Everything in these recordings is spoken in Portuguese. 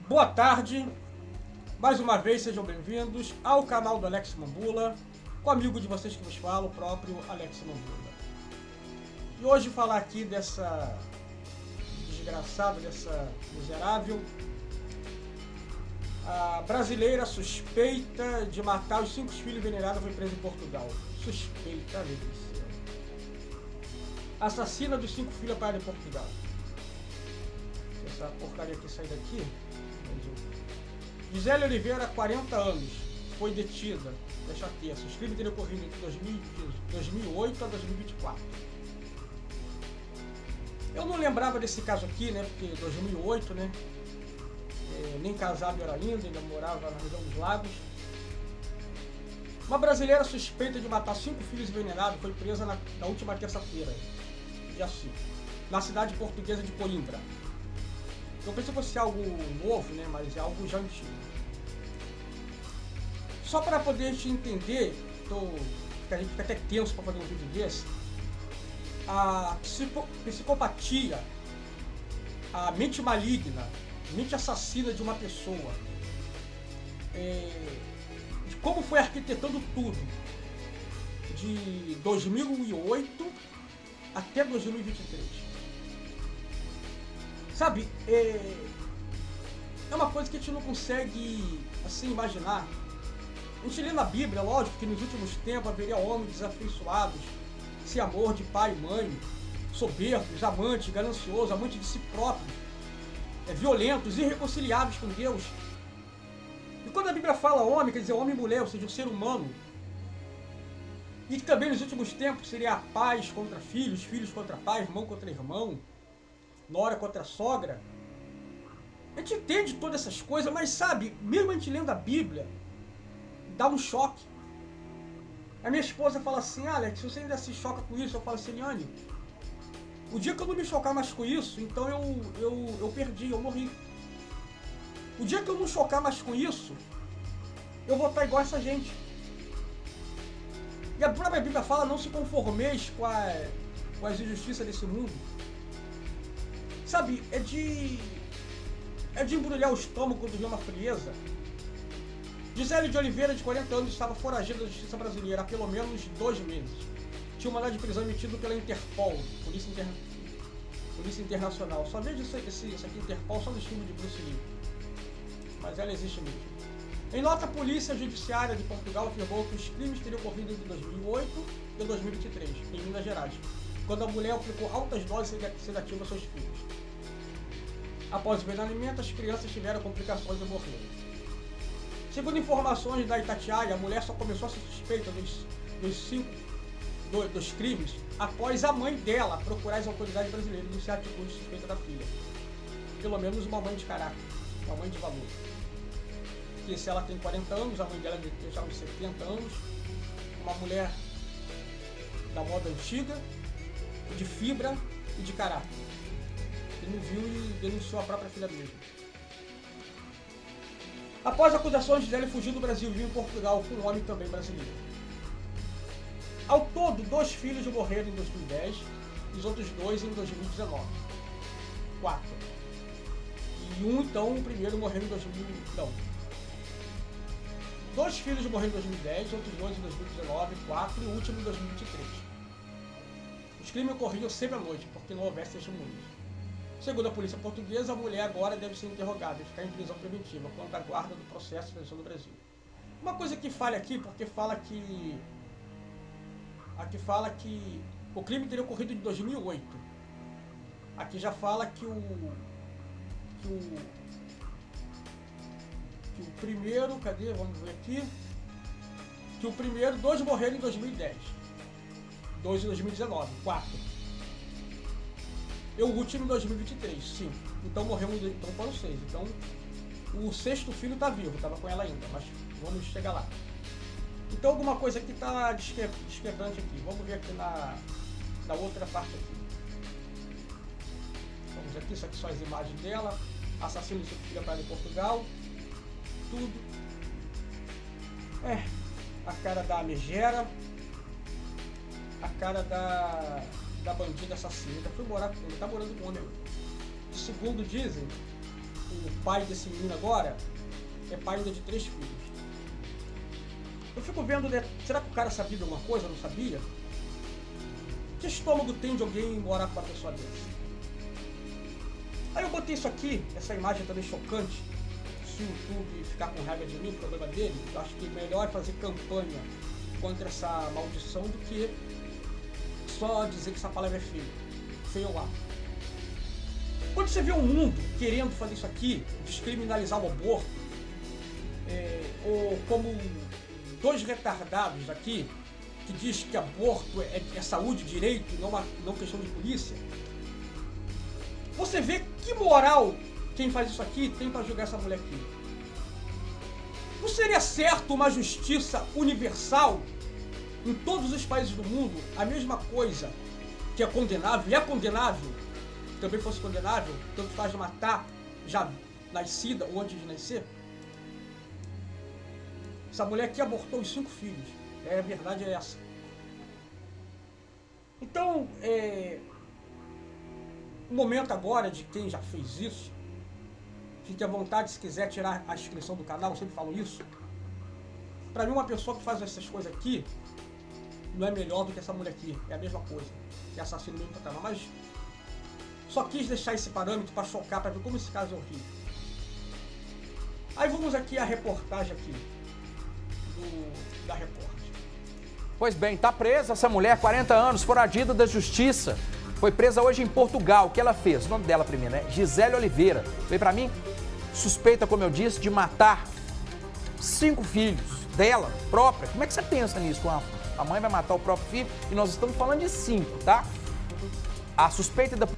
Boa tarde, mais uma vez sejam bem-vindos ao canal do Alex Mambula, com o amigo de vocês que vos fala, o próprio Alex Mambula. E hoje falar aqui dessa desgraçada, dessa miserável, a brasileira suspeita de matar os 5 filhos venerados foi presa em Portugal. Suspeita, meu Deus do céu. Assassina dos 5 filhos parada em Portugal. Se essa porcaria aqui sair daqui... Gisele Oliveira, 40 anos, foi detida, nesta terça. Os crimes teriam ocorrido entre 2008 a 2024. Eu não lembrava desse caso aqui, né? Porque 2008, né? Nem casado era ainda morava na região dos Lagos. Uma brasileira suspeita de matar 5 filhos envenenados foi presa na última terça-feira, dia 5, na cidade portuguesa de Coimbra. Eu pensei que fosse algo novo, né? Mas é algo já antigo. Só para poder te entender, a gente fica até tenso para fazer um vídeo desse, a psicopatia, a mente maligna, mente assassina de uma pessoa, de como foi arquitetando tudo, de 2008 até 2023. Sabe, é uma coisa que a gente não consegue, assim, imaginar. A gente lê na Bíblia, lógico, que nos últimos tempos haveria homens desafeiçoados, sem amor de pai e mãe, soberbos, amantes, gananciosos, amantes de si próprios, violentos, irreconciliáveis com Deus. E quando a Bíblia fala homem, quer dizer homem e mulher, ou seja, o ser humano. E que também nos últimos tempos seria pais contra filhos, filhos contra pais, irmão contra irmão, nora contra sogra. A gente entende todas essas coisas, mas sabe, mesmo a gente lendo a Bíblia, dá um choque. A minha esposa fala assim: Alex, se você ainda se choca com isso, eu falo assim: Liane, o dia que eu não me chocar mais com isso, então eu perdi, eu morri. O dia que eu não chocar mais com isso, eu vou estar igual essa gente. E a própria Bíblia fala: não se conformeis com as injustiças desse mundo. Sabe, é de embrulhar o estômago quando vê uma frieza. Gisele de Oliveira, de 40 anos, estava foragida da justiça brasileira há pelo menos 2 meses. Tinha um mandado de prisão emitido pela Interpol, Polícia Internacional. Só vejo isso aqui, Interpol, só nos filmes de Bruce Lee. Mas ela existe mesmo. Em nota, a Polícia Judiciária de Portugal afirmou que os crimes teriam ocorrido entre 2008 e 2023, em Minas Gerais, quando a mulher aplicou altas doses sedativas a seus filhos. Após o envenenamento, as crianças tiveram complicações e morreram. Segundo informações da Itatiaia, a mulher só começou a ser suspeita dos crimes após a mãe dela procurar as autoridades brasileiras e iniciar atitude suspeita da filha. Pelo menos uma mãe de caráter, uma mãe de valor. Porque se ela tem 40 anos, a mãe dela deve ter já uns 70 anos, uma mulher da moda antiga, de fibra e de caráter. Que não viu e denunciou a própria filha mesmo. Após acusações, Gisele fugiu do Brasil e viu em Portugal com um homem também brasileiro. Ao todo, 2 filhos morreram em 2010 e os outros 2 em 2019. 4. E o primeiro morreu em 2000. Não. 2 filhos morreram em 2010, outros 2 em 2019, 4 e o último em 2023. Os crimes ocorriam sempre à noite, porque não houvesse testemunhas. Segundo a polícia portuguesa, a mulher agora deve ser interrogada e ficar em prisão preventiva, quanto à guarda do processo de extradição do Brasil. Uma coisa que falha aqui, porque aqui fala que o crime teria ocorrido em 2008. Aqui já fala que o primeiro, cadê? Vamos ver aqui. Que o primeiro, 2 morreram em 2010. 2 em 2019, 4. E o último em 2023, 5. Então morreu então foram 6. Então o 6º filho está vivo, estava com ela ainda, mas vamos chegar lá. Então alguma coisa aqui está discrepante aqui. Vamos ver aqui na outra parte aqui. Vamos ver aqui, isso aqui são as imagens dela. Assassino de 5 filhos parada em Portugal. Tudo. A cara da megera. A cara da bandida assassina. Foi morar com ele, tá morando com ele. Segundo dizem, o pai desse menino agora é pai ainda de 3 filhos. Eu fico vendo, né, será que o cara sabia de alguma coisa, não sabia? Que estômago tem de alguém morar com uma pessoa dessa? Aí eu botei isso aqui, essa imagem também chocante. Se o YouTube ficar com raiva de mim, o problema dele, eu acho que melhor é fazer campanha contra essa maldição do que só dizer que essa palavra é feia. Feio lá. Quando você vê o mundo querendo fazer isso aqui, descriminalizar o aborto, ou como 2 retardados aqui, que diz que aborto é saúde, direito, não questão de polícia, você vê que moral quem faz isso aqui tem para julgar essa mulher aqui. Não seria certo uma justiça universal em todos os países do mundo, a mesma coisa que é condenável, e é condenável, também fosse condenável, tanto faz de matar já nascida ou antes de nascer? Essa mulher aqui abortou os 5 filhos. A verdade é essa. Então, o momento agora de quem já fez isso, fique à vontade se quiser tirar a inscrição do canal, eu sempre falo isso. Pra mim, uma pessoa que faz essas coisas aqui não é melhor do que essa mulher aqui. É a mesma coisa. É assassino mesmo pra caramba. Mas só quis deixar esse parâmetro pra chocar, pra ver como esse caso é horrível. Aí vamos aqui à reportagem aqui. Da repórter. Pois bem, tá presa essa mulher, 40 anos, foragida da justiça. Foi presa hoje em Portugal. O que ela fez? O nome dela primeiro, né? Gisele Oliveira. Veio pra mim, suspeita, como eu disse, de matar 5 filhos dela própria. Como é que você pensa nisso? A mãe vai matar o próprio filho e nós estamos falando de 5, tá? A suspeita da...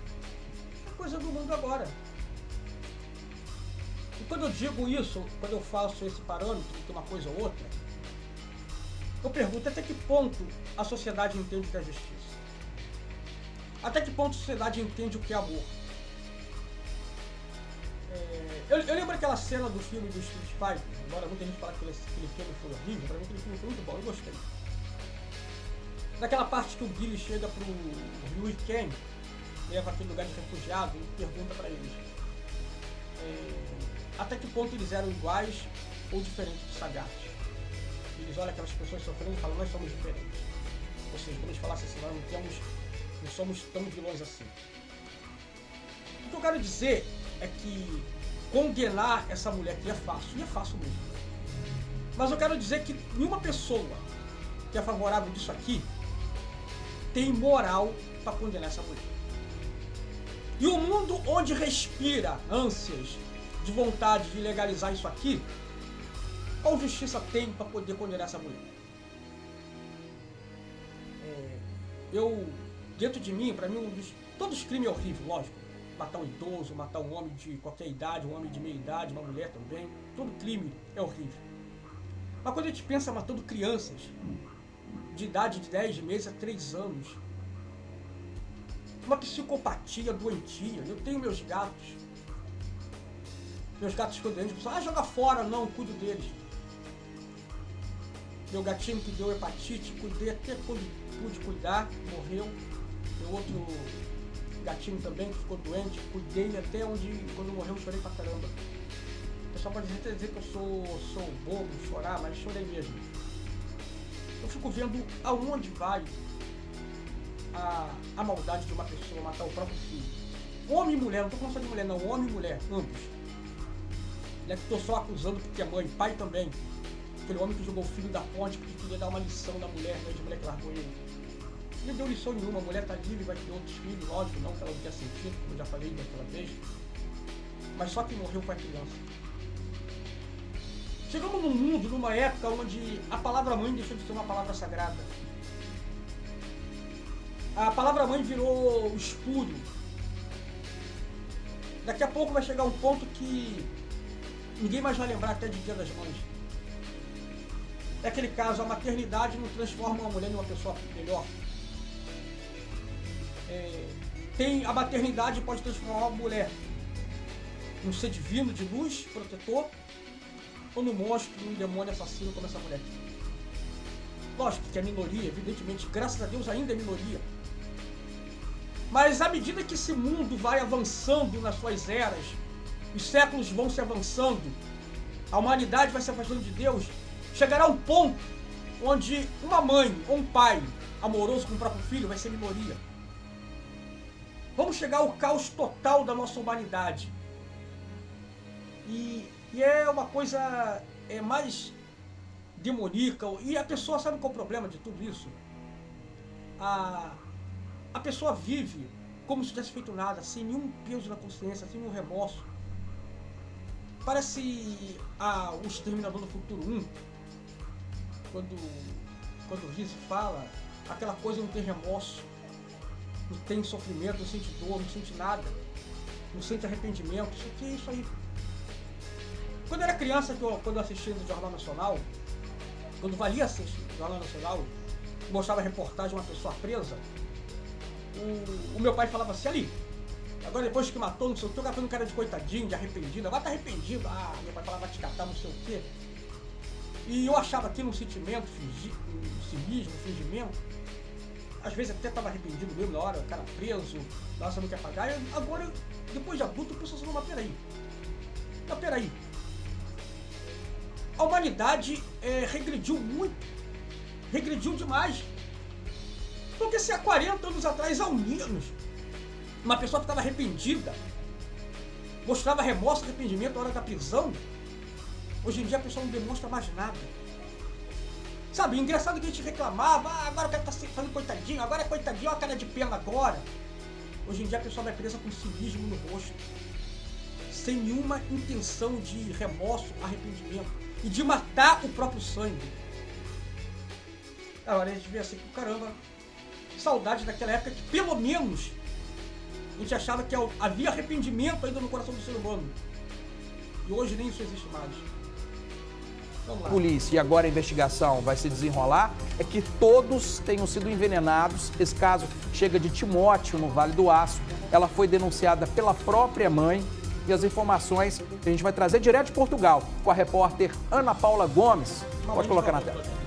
Coisa do mundo agora. E quando eu digo isso, quando eu faço esse parâmetro de uma coisa ou outra, eu pergunto até que ponto a sociedade entende o que é justiça. Até que ponto a sociedade entende o que é amor. Eu lembro aquela cena do filme do Street Fighter, embora muita gente fale que aquele filme foi horrível, pra mim aquele filme foi muito bom, eu gostei. Naquela parte que o Guile chega pro Ryu e Ken, leva aquele lugar de refugiado e pergunta pra eles até que ponto eles eram iguais ou diferentes do Sagat. Eles olham aquelas pessoas sofrendo e falam, nós somos diferentes. Ou seja, quando eles falassem assim, nós não somos tão vilões assim. O que eu quero dizer é que condenar essa mulher aqui é fácil, e é fácil mesmo. Mas eu quero dizer que nenhuma pessoa que é favorável disso aqui tem moral para condenar essa mulher. E o mundo onde respira ânsias de vontade de legalizar isso aqui, qual justiça tem para poder condenar essa mulher? Dentro de mim, para mim, todos os crimes é horrível, lógico. Matar um idoso, matar um homem de qualquer idade, um homem de meia idade, uma mulher também. Todo crime é horrível. Mas quando a gente pensa matando crianças de idade de 10 meses a 3 anos, uma psicopatia doentia. Eu tenho meus gatos. Meus gatos ficam doentes, pessoal, joga fora, não, cuido deles. Meu gatinho que deu hepatite, cuidei até quando pude cuidar, morreu. Meu outro gatinho também que ficou doente, cuidei até quando morreu, eu chorei pra caramba. O pessoal pode dizer que eu sou bobo, chorar, mas chorei mesmo. Eu fico vendo aonde vai a maldade de uma pessoa matar o próprio filho. Homem e mulher, não tô falando só de mulher não, homem e mulher, ambos. Não é que tô só acusando porque é mãe, pai também. Aquele homem que jogou o filho da ponte porque queria dar uma lição da mulher, né, de mulher que largou ele. Não deu lição nenhuma, a mulher tá livre, vai ter outros filhos, lógico, não que ela não tenha sentido, como eu já falei daquela vez. Mas só quem morreu foi a criança. Chegamos num mundo, numa época onde a palavra mãe deixou de ser uma palavra sagrada. A palavra mãe virou espúrio. Daqui a pouco vai chegar um ponto que ninguém mais vai lembrar até de Dia das Mães. É aquele caso, a maternidade não transforma uma mulher em uma pessoa melhor. A maternidade pode transformar uma mulher num ser divino, de luz, protetor, ou num monstro, num demônio assassino como essa mulher. Lógico que é minoria, evidentemente, graças a Deus ainda é minoria. Mas à medida que esse mundo vai avançando nas suas eras, os séculos vão se avançando, a humanidade vai se afastando de Deus, chegará um ponto onde uma mãe ou um pai amoroso com o próprio filho vai ser minoria. Vamos chegar ao caos total da nossa humanidade. E é uma coisa mais demoníaca. E a pessoa, sabe qual é o problema de tudo isso? A pessoa vive como se tivesse feito nada, sem nenhum peso na consciência, sem nenhum remorso. Parece o Exterminador do Futuro 1, quando o Rizzi fala, aquela coisa não tem remorso, não tem sofrimento, não sente dor, não sente nada, não sente arrependimento. Isso aqui é isso aí. Quando eu era criança, quando eu assistia no Jornal Nacional, quando valia assistir no Jornal Nacional, mostrava a reportagem de uma pessoa presa, o meu pai falava assim, ali, agora depois que matou, não sei o que, eu fazendo um cara de coitadinho, de arrependido, agora tá arrependido, meu pai falava, vai te catar, não sei o que. E eu achava aquilo um sentimento, um cinismo, um fingimento. Às vezes até estava arrependido mesmo na hora, o cara preso, nossa, não quer pagar. Agora, depois de adulto, eu penso assim, mas peraí. A humanidade regrediu muito, regrediu demais. Porque se há 40 anos atrás, ao menos, uma pessoa ficava arrependida, mostrava remorso, arrependimento na hora da prisão, hoje em dia a pessoa não demonstra mais nada. Sabe, engraçado que a gente reclamava, agora o cara tá fazendo coitadinho, agora é coitadinho, olha a cara de pena agora. Hoje em dia a pessoa vai presa com cinismo no rosto, sem nenhuma intenção de remorso, arrependimento e de matar o próprio sangue. Agora a gente vê assim, caramba, saudade daquela época que pelo menos a gente achava que havia arrependimento ainda no coração do ser humano. E hoje nem isso existe mais. A polícia e agora a investigação vai se desenrolar, é que todos tenham sido envenenados. Esse caso chega de Timóteo, no Vale do Aço. Ela foi denunciada pela própria mãe e as informações que a gente vai trazer direto de Portugal com a repórter Ana Paula Gomes. Pode colocar na tela.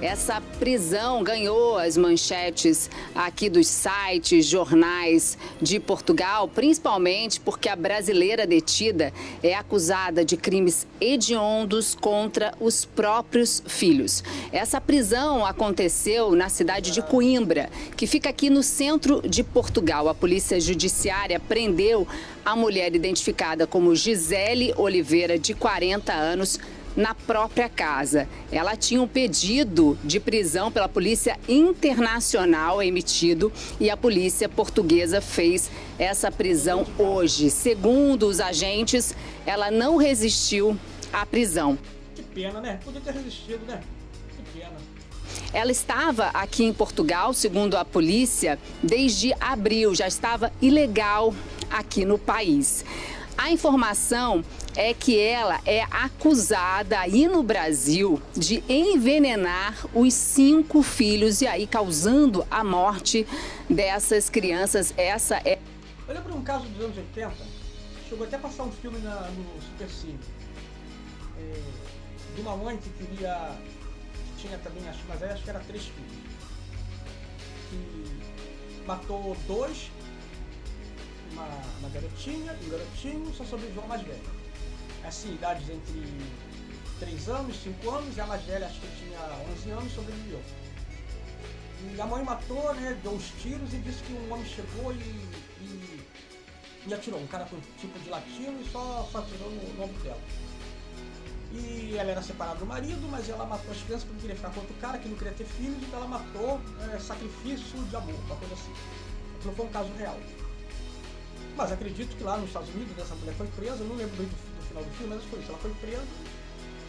Essa prisão ganhou as manchetes aqui dos sites, jornais de Portugal, principalmente porque a brasileira detida é acusada de crimes hediondos contra os próprios filhos. Essa prisão aconteceu na cidade de Coimbra, que fica aqui no centro de Portugal. A Polícia Judiciária prendeu a mulher identificada como Gisele Oliveira, de 40 anos, na própria casa. Ela tinha um pedido de prisão pela Polícia Internacional emitido e a polícia portuguesa fez essa prisão hoje. Segundo os agentes, ela não resistiu à prisão. Que pena, né? Podia ter resistido, né? Que pena. Ela estava aqui em Portugal, segundo a polícia, desde abril. Já estava ilegal aqui no país. A informação é que ela é acusada aí no Brasil de envenenar os 5 filhos e aí causando a morte dessas crianças. Eu lembro de um caso dos anos 80, chegou até a passar um filme no Supercine, de uma mãe que tinha também, acho que era 3 filhos, que matou 2, uma garotinha e um garotinho, só sobreviveu a mais velha. Assim, idades entre 3 anos, 5 anos, e a mais velha, acho que tinha 11 anos, sobreviveu. E a mãe matou, né, deu uns tiros e disse que um homem chegou e atirou. Um cara com tipo de latino e só atirou no ombro dela. E ela era separada do marido, mas ela matou as crianças porque queria ficar com outro cara, que não queria ter filhos, então ela matou sacrifício de amor, uma coisa assim. Não foi um caso real. Mas acredito que lá nos Estados Unidos essa mulher foi presa, eu não lembro bem do final do filme, mas foi isso, ela foi presa,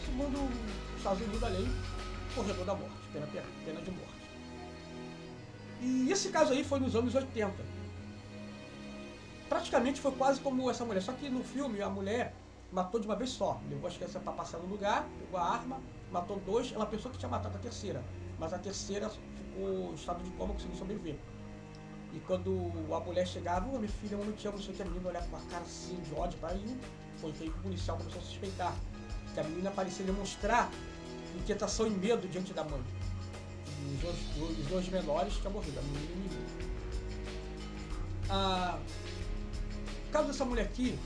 segundo os Estados Unidos, a lei, corredor da morte, pena de morte. E esse caso aí foi nos anos 80. Praticamente foi quase como essa mulher, só que no filme a mulher matou de uma vez só, levou as crianças para passar no lugar, pegou a arma, matou 2, ela pensou que tinha matado a terceira, mas a terceira ficou em estado de coma, conseguiu sobreviver. E quando a mulher chegava, minha filha, eu não te amo, não sei o que, a menina olhava com uma cara assim de ódio para ele. Foi que o policial começou a suspeitar que a menina parecia demonstrar inquietação e medo diante da mãe. E os 2 menores tinham morrido, a menina e o menino. O caso dessa mulher aqui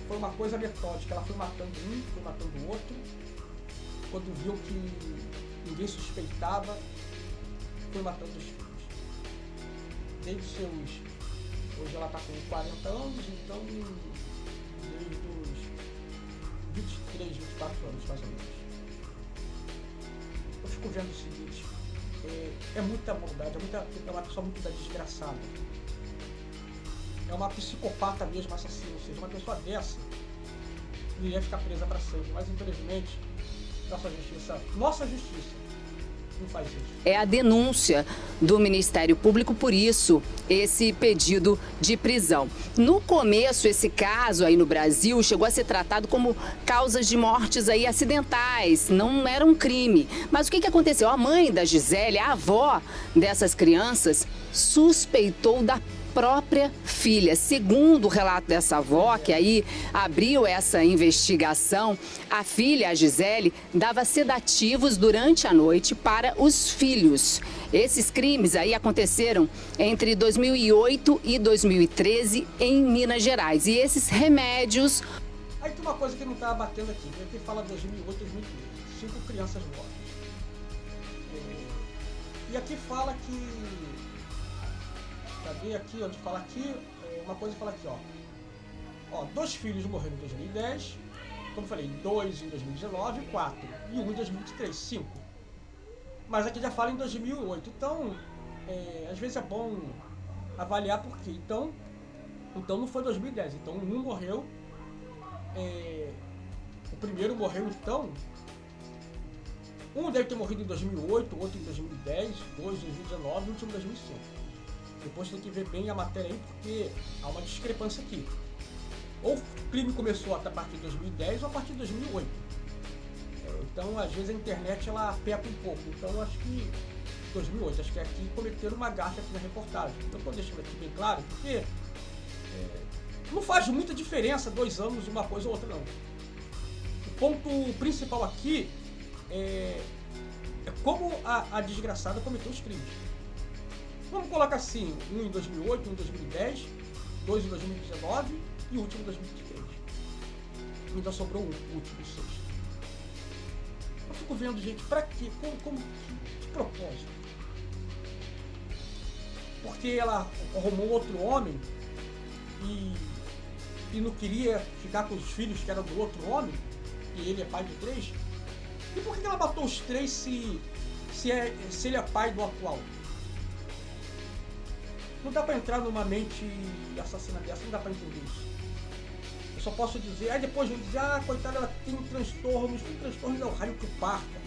foi uma coisa metódica. Ela foi matando um, foi matando o outro. Quando viu que ninguém suspeitava, foi matando os filhos. Desde seus... Hoje ela está com 40 anos, então desde os 23, 24 anos, mais ou menos. Eu fico vendo o seguinte, é muita maldade, é uma pessoa muito desgraçada. É uma psicopata mesmo, assassina, ou seja, uma pessoa dessa iria ficar presa para sempre, mas infelizmente nossa justiça não faz isso. É a denúncia do Ministério Público, por isso, esse pedido de prisão. No começo, esse caso aí no Brasil chegou a ser tratado como causas de mortes aí acidentais, não era um crime. Mas o que aconteceu? A mãe da Gisele, a avó dessas crianças, suspeitou da própria filha. Segundo o relato dessa avó, que aí abriu essa investigação, a filha, a Gisele, dava sedativos durante a noite para os filhos. Esses crimes aí aconteceram entre 2008 e 2013 em Minas Gerais. E esses remédios... Aí tem uma coisa que não está batendo aqui. Aqui fala 2008 e 2013. 5 crianças mortas. E aqui fala que... Cadê aqui, onde fala aqui, uma coisa fala aqui, ó. 2 filhos morreram em 2010, como eu falei, 2 em 2019, 4, e 1 em 2023, 5. Mas aqui já fala em 2008, então, às vezes é bom avaliar por quê. Então não foi 2010, então um morreu, o primeiro morreu então, um deve ter morrido em 2008, outro em 2010, 2 em 2019 e o último em 2005. Depois tem que ver bem a matéria aí, porque há uma discrepância aqui. Ou o crime começou a partir de 2010 ou a partir de 2008. Então, às vezes, a internet ela peca um pouco. Então, acho que 2008, acho que aqui cometeram uma gafe aqui na reportagem. Então, estou deixando aqui bem claro, porque não faz muita diferença 2 anos uma coisa ou outra, não. O ponto principal aqui é como a desgraçada cometeu os crimes. Vamos colocar assim, um em 2008, um em 2010, 2 em 2019 e o último em 2023. Ainda sobrou o último, 6. Eu fico vendo, gente, pra quê? Que propósito? Porque ela arrumou outro homem e não queria ficar com os filhos que eram do outro homem, e ele é pai de 3? E por que ela matou os 3 se ele é pai do atual? Não dá pra entrar numa mente assassina dessa, não dá pra entender isso. Eu só posso dizer, aí depois vão dizer, coitada, ela tem transtornos. Tem transtorno, é o raio que o parta.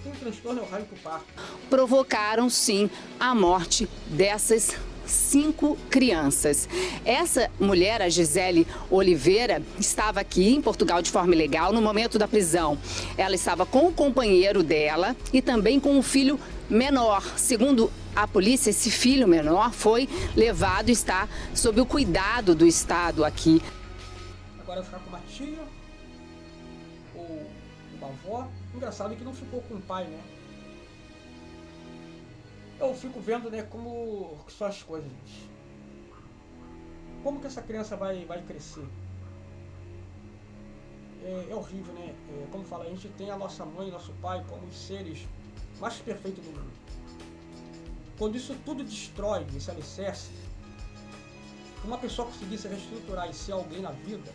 Tem transtorno, é o raio que o parta. Provocaram, sim, a morte dessas 5 crianças. Essa mulher, a Gisele Oliveira, estava aqui em Portugal de forma ilegal no momento da prisão. Ela estava com o companheiro dela e também com um filho menor. Segundo a polícia, esse filho menor foi levado e está sob o cuidado do Estado aqui. Agora ficar com uma tia ou uma avó. Engraçado que não ficou com o pai, né? Eu fico vendo, né, como são as coisas, gente. Como que essa criança vai crescer? É horrível, né? Como fala, a gente tem a nossa mãe e nosso pai como os seres mais perfeitos do mundo. Quando isso tudo destrói, esse alicerce, uma pessoa conseguir se reestruturar e ser alguém na vida,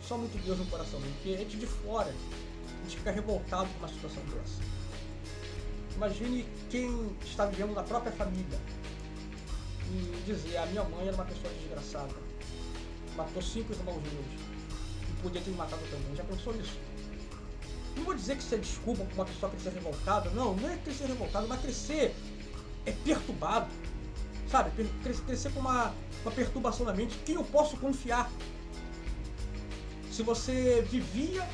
só muito Deus no coração, porque a gente de fora, a gente fica revoltado com uma situação dessa. Imagine quem está vivendo na própria família e dizer, a minha mãe era uma pessoa desgraçada, matou 5 irmãos meus e podia ter me matado também. Já pensou nisso? Não vou dizer que isso é desculpa para uma pessoa crescer revoltada, não é crescer revoltada, mas crescer perturbado, sabe? Crescer com uma perturbação na mente. Quem eu posso confiar? Se você vivia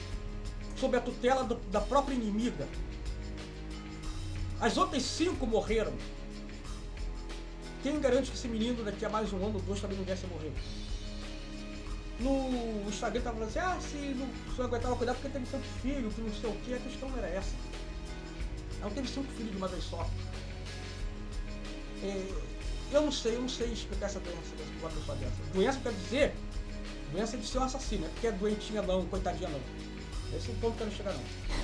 sob a tutela da própria inimiga, as outras 5 morreram. Quem garante que esse menino daqui a mais 1 ano ou 2 também não viesse a morrer? No Instagram tava falando assim, se o senhor aguentava cuidar porque teve 5 filhos, que não sei o que, a questão não era essa. Ela teve 5 filhos de uma vez só. Eu não sei explicar essa doença para uma pessoa dessa. Doença quer dizer Doença de ser um assassino, não é porque é doentinha não, coitadinha não. Esse é o ponto que eu não chegar não.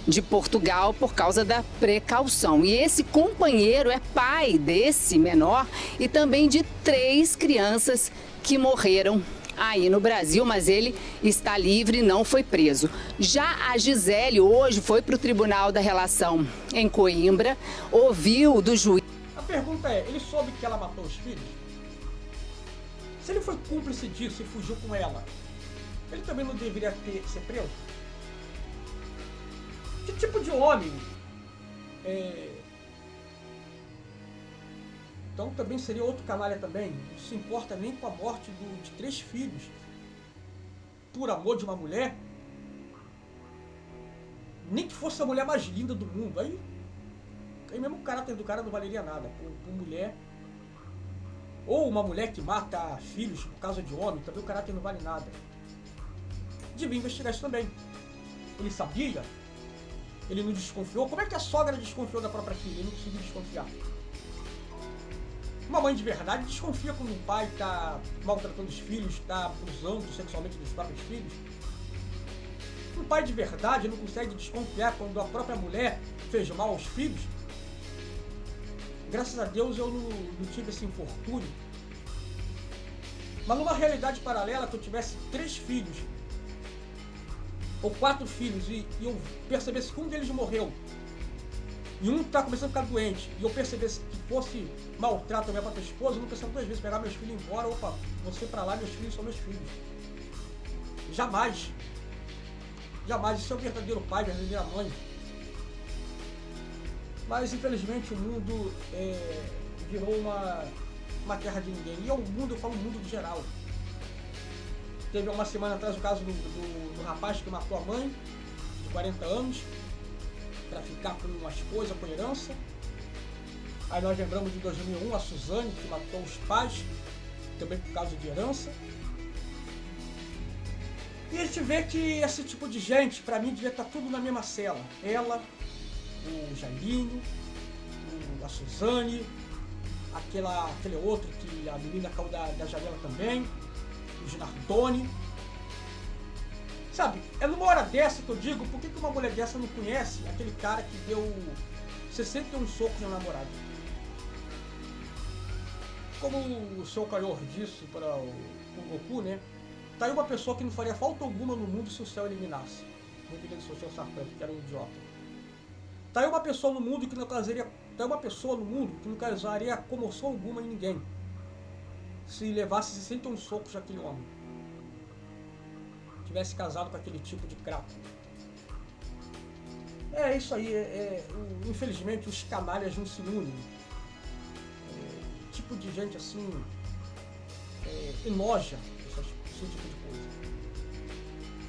De Portugal por causa da precaução. E esse companheiro é pai desse menor e também de 3 crianças que morreram aí no Brasil, mas ele está livre e não foi preso. Já a Gisele hoje foi para o Tribunal da Relação em Coimbra, ouviu do juiz. A pergunta é, ele soube que ela matou os filhos? Se ele foi cúmplice disso e fugiu com ela, ele também não deveria ser preso? Que tipo de homem? Então também seria outro canalha também. Não se importa nem com a morte de 3 filhos. Por amor de uma mulher. Nem que fosse a mulher mais linda do mundo. Aí mesmo o caráter do cara não valeria nada. Por mulher. Ou uma mulher que mata filhos por causa de homem, também o caráter não vale nada. Devia investigar isso também. Ele sabia? Ele não desconfiou? Como é que a sogra desconfiou da própria filha? Ele não conseguiu desconfiar. Uma mãe de verdade desconfia quando o pai está maltratando os filhos, está abusando sexualmente dos próprios filhos. Um pai de verdade não consegue desconfiar quando a própria mulher fez mal aos filhos. Graças a Deus eu não tive esse infortúnio. Mas numa realidade paralela, que eu tivesse 3 filhos, ou 4 filhos, e eu percebesse que um deles morreu, e um está começando a ficar doente, e eu percebesse que fosse maltrato à minha própria esposa, eu não pensava 2 vezes, pegar meus filhos e ir embora, opa, você pra lá, meus filhos são meus filhos. Jamais. Jamais. Isso é o verdadeiro pai, a verdadeira mãe. Mas infelizmente o mundo virou uma terra de ninguém. E o mundo, eu falo o mundo do geral. Teve uma semana atrás o caso do rapaz que matou a mãe, de 40 anos, para ficar com uma esposa, com herança. Aí nós lembramos de 2001, a Suzane, que matou os pais, também por causa de herança. E a gente vê que esse tipo de gente, para mim, devia estar tudo na mesma cela. Ela, o Jairinho, a Suzane, aquele outro que a menina caiu da janela também, o Ginardone. Sabe, é numa hora dessa que eu digo, por que uma mulher dessa não conhece aquele cara que deu 61 socos no namorado? Como o seu Kaior disse para o Goku, né? Tá aí uma pessoa que não faria falta alguma no mundo se o céu eliminasse. Não queria dizer o seu Sartano, que era um idiota. Tá aí uma pessoa no mundo que não causaria comoção alguma em ninguém se levasse 61 socos daquele homem. Tivesse casado com aquele tipo de craco. É isso aí, infelizmente os canalhas não se unem. Tipo de gente assim, enoja esse tipo de coisa.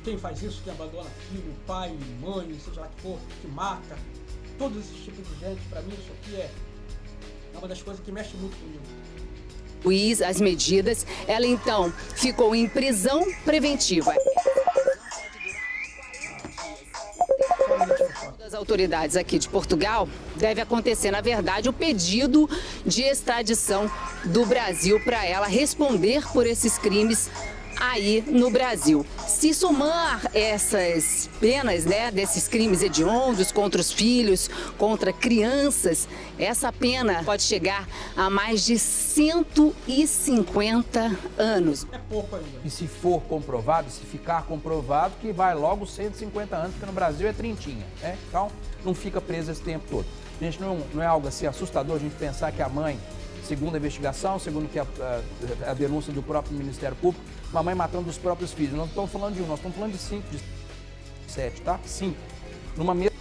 Quem faz isso, quem abandona filho, pai, mãe, seja lá que for, que mata, todos esses tipos de gente, pra mim isso aqui é uma das coisas que mexe muito comigo. Juiz, as medidas, ela então ficou em prisão preventiva. Das autoridades aqui de Portugal, deve acontecer, na verdade, o pedido de extradição do Brasil para ela responder por esses crimes aí no Brasil. Se somar essas penas, né, desses crimes hediondos contra os filhos, contra crianças, essa pena pode chegar a mais de 150 anos. É pouco ainda. E se for comprovado, se ficar comprovado, que vai logo 150 anos, porque no Brasil é trintinha, né? Então, não fica preso esse tempo todo. Gente, não é algo assim assustador a gente pensar que a mãe, segundo a investigação, segundo que a denúncia do próprio Ministério Público, uma mãe matando os próprios filhos. Nós não estamos falando de 1, nós estamos falando de 5, de 7, tá? 5. Numa mesma...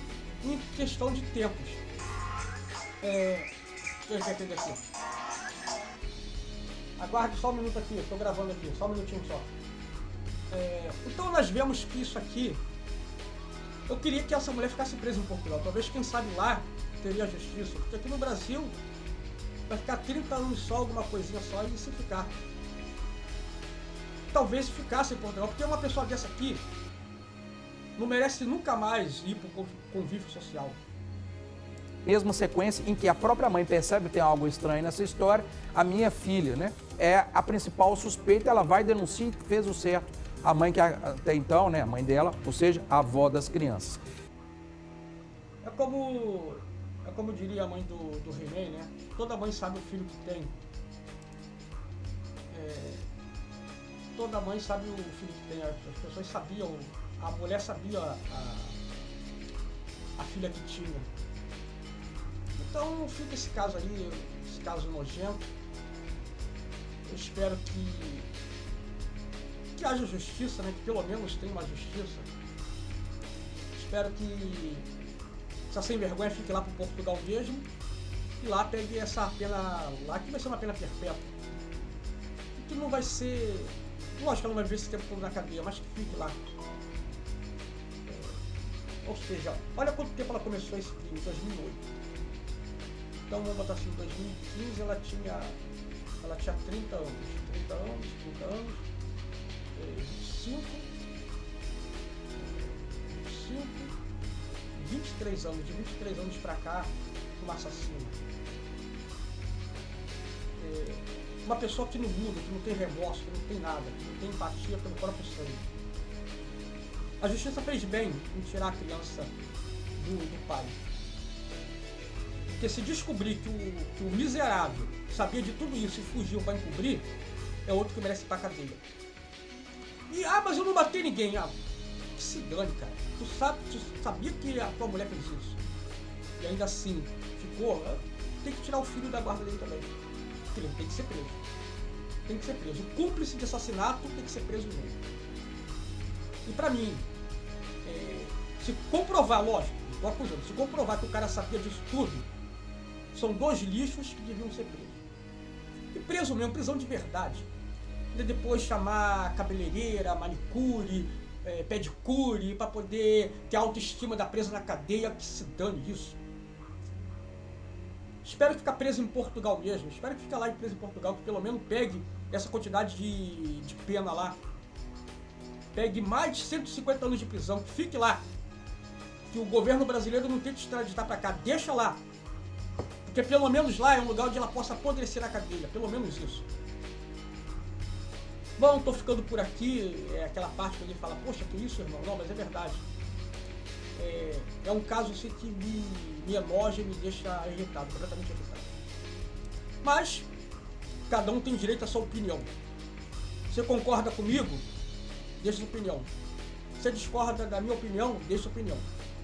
Em questão de tempos. Deixa eu entender aqui. Aguarde só um minuto aqui, estou gravando aqui, só um minutinho só. Então nós vemos que isso aqui... Eu queria que essa mulher ficasse presa em Portugal. Talvez, quem sabe lá, teria justiça. Porque aqui no Brasil, vai ficar 30 anos só, alguma coisinha só, e se ficar. Talvez ficasse em Portugal, porque uma pessoa dessa aqui não merece nunca mais ir para o convívio social. Mesma sequência em que a própria mãe percebe que tem algo estranho nessa história, a minha filha, né, é a principal suspeita, ela vai denunciar, fez o certo. a mãe que até então, né, a mãe dela, ou seja, a avó das crianças. É como diria a mãe do He-Man, né? Toda mãe sabe o filho que tem. Toda mãe sabe o filho que tem. As pessoas sabiam, a mulher sabia a filha que tinha. Então fica esse caso aí, esse caso nojento. Eu espero que haja justiça, né? Que pelo menos tenha uma justiça. Espero que essa sem vergonha fique lá pro Portugal mesmo e lá pegue essa pena lá, que vai ser uma pena perpétua. E que não vai ser... Lógico que ela não vai viver esse tempo todo na cadeia, mas que fique lá. Ou seja, olha quanto tempo ela começou esse crime, em 2008. Então vamos botar assim, em 2015 ela tinha 30 anos. 25, 23 anos, de 23 anos pra cá, uma assassina. Uma pessoa que não muda, que não tem remorso, que não tem nada, que não tem empatia pelo próprio sangue. A justiça fez bem em tirar a criança do pai. Porque se descobrir que o miserável sabia de tudo isso e fugiu para encobrir, é outro que merece ir pra cadeia. E, mas eu não matei ninguém. Que se dane, cara. Tu sabia que a tua mulher fez isso. E ainda assim, ficou, tem que tirar o filho da guarda dele também. Porque ele tem que ser preso. Tem que ser preso. O cúmplice de assassinato tem que ser preso junto. E pra mim, se comprovar, lógico, tô acusando, se comprovar que o cara sabia disso tudo, são 2 lixos que deviam ser presos. E preso mesmo, prisão de verdade. E depois chamar cabeleireira, manicure, pedicure, para poder ter a autoestima da presa na cadeia, que se dane isso. Espero ficar preso em Portugal mesmo, espero que fique lá preso em Portugal, que pelo menos pegue essa quantidade de pena lá. Pegue mais de 150 anos de prisão, que fique lá. Que o governo brasileiro não tente extraditar para cá, deixa lá. Porque pelo menos lá é um lugar onde ela possa apodrecer na cadeia, pelo menos isso. Bom, tô ficando por aqui, aquela parte que ele fala, poxa, que isso, irmão? Não, mas é verdade. É um caso assim que me enoja e me deixa irritado, completamente irritado. Mas, cada um tem direito à sua opinião. Você concorda comigo? Deixa sua opinião. Você discorda da minha opinião? Deixa sua opinião.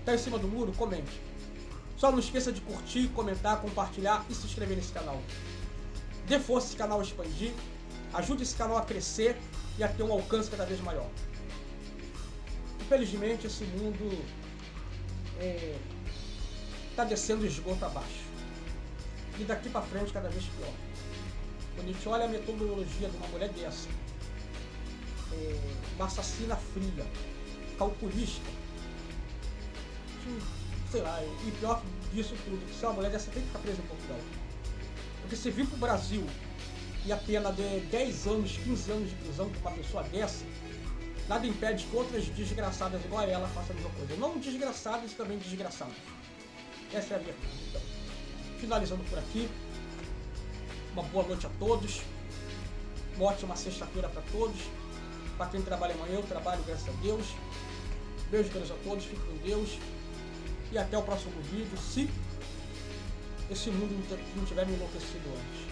Tá em cima do muro? Comente. Só não esqueça de curtir, comentar, compartilhar e se inscrever nesse canal. Dê força esse canal a expandir. Ajude esse canal a crescer e a ter um alcance cada vez maior. Infelizmente, esse mundo está descendo esgoto abaixo. E daqui para frente, cada vez pior. Quando a gente olha a metodologia de uma mulher dessa, uma assassina fria, calculista, sei lá, e pior disso tudo, que se uma mulher dessa tem que ficar presa em Portugal. Porque se vir para o Brasil e a pena de 10 anos, 15 anos de prisão para uma pessoa dessa, nada impede que outras desgraçadas igual a ela façam a mesma coisa. Não desgraçadas e também desgraçadas. Essa é a verdade. Então, finalizando por aqui, uma boa noite a todos, uma ótima sexta-feira para todos. Para quem trabalha amanhã, eu trabalho, graças a Deus. Beijo a todos, fiquem com Deus. E até o próximo vídeo, se esse mundo não tiver me enlouquecido antes.